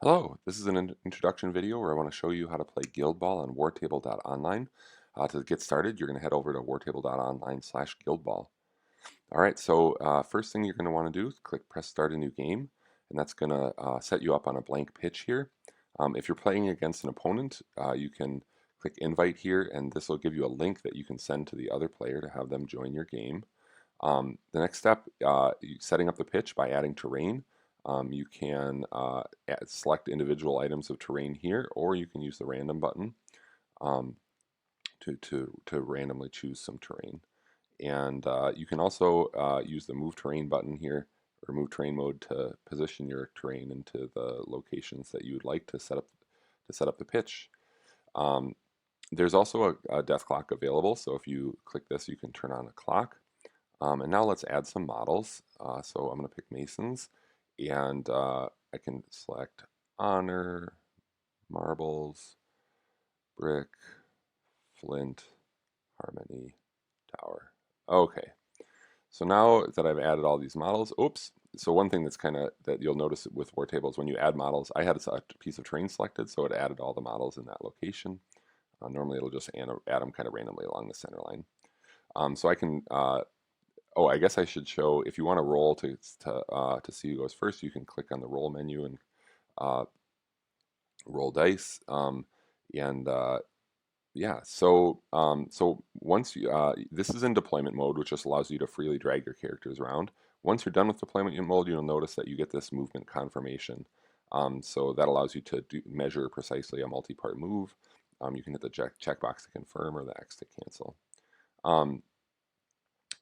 Hello, this is an introduction video where I want to show you how to play Guild Ball on wartable.online. To get started, you're going to head over to wartable.online/guildball. All right, so first thing you're going to want to do is press Start a New Game, and that's going to set you up on a blank pitch here. If you're playing against an opponent, you can click Invite here, and this will give you a link that you can send to the other player to have them join your game. The next step, setting up the pitch by adding terrain. You can select individual items of terrain here, or you can use the random button um, to randomly choose some terrain. And you can also use the Move Terrain button here, or Move Terrain mode, to position your terrain into the locations that you would like to set up the pitch. Um, there's also a death clock available, so if you click this, you can turn on a clock. And now let's add some models. So I'm going to pick Masons, and I can select Honor, Marbles, Brick, Flint, Harmony, Tower. Okay, so now that I've added all these models, oops. So one thing that you'll notice with War Tables, when you add models, I had a piece of terrain selected, so it added all the models in that location. Normally it'll just add them kind of randomly along the center line. So I can oh, I guess I should show, if you want to roll to see who goes first, you can click on the roll menu and uh, roll dice. And yeah, so once this is in deployment mode, which just allows you to freely drag your characters around. Once you're done with deployment mode, you'll notice that you get this movement confirmation. So that allows you to measure precisely a multi-part move. You can hit the checkbox to confirm or the X to cancel. Um,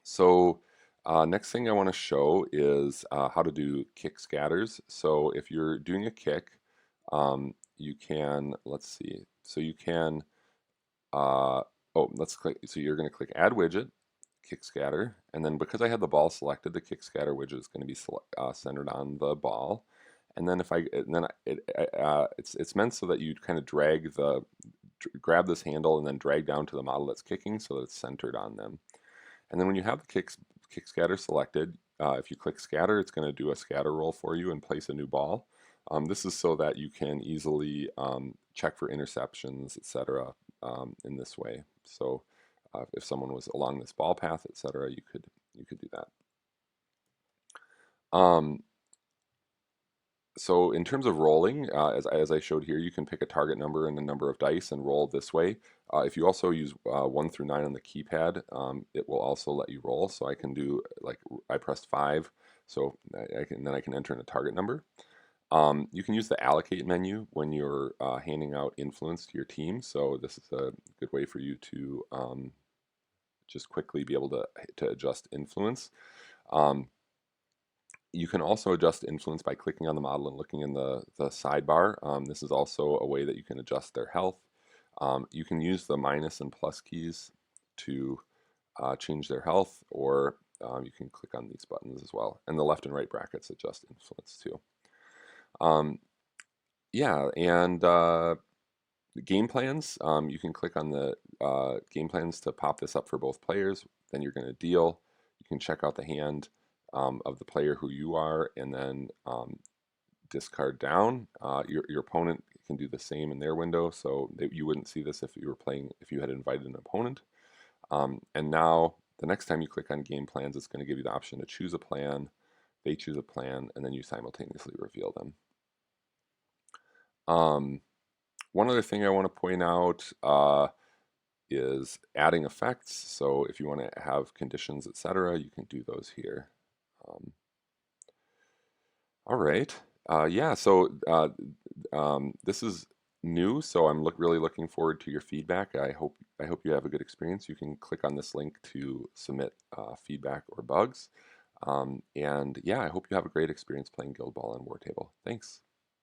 So next thing I want to show is how to do kick scatters. So if you're doing a kick, you can, let's see, so you can, let's click, so you're going to click Add Widget, Kick Scatter, and then because I had the ball selected, the Kick Scatter widget is going to be centered on the ball. And then it's meant so that you kind of grab this handle and then drag down to the model that's kicking so that it's centered on them. And then when you have the kick scatter selected, if you click scatter, it's going to do a scatter roll for you and place a new ball. This is so that you can easily check for interceptions, etc. In this way. So if someone was along this ball path, etc., you could do that. Um, so in terms of rolling, as I showed here, you can pick a target number and a number of dice and roll this way. If you also use 1 through 9 on the keypad, it will also let you roll. So I can do, like, I pressed 5, so then I can enter in a target number. You can use the Allocate menu when you're handing out influence to your team. So this is a good way for you to just quickly be able to adjust influence. You can also adjust influence by clicking on the model and looking in the sidebar. This is also a way that you can adjust their health. You can use the minus and plus keys to change their health, or you can click on these buttons as well. And the left and right brackets adjust influence too. Yeah, and game plans, you can click on the game plans to pop this up for both players. Then you're going to deal. You can check out the hand of the player who you are, and then discard down. Your opponent can do the same in their window, so you wouldn't see this if you had invited an opponent. And now the next time you click on game plans, it's going to give you the option to choose a plan. They choose a plan, and then you simultaneously reveal them. One other thing I want to point out is adding effects. So if you want to have conditions, etc., you can do those here. All right. Yeah, so this is new, so I'm really looking forward to your feedback. I hope you have a good experience. You can click on this link to submit feedback or bugs. And yeah, I hope you have a great experience playing Guild Ball on Wartable. Thanks.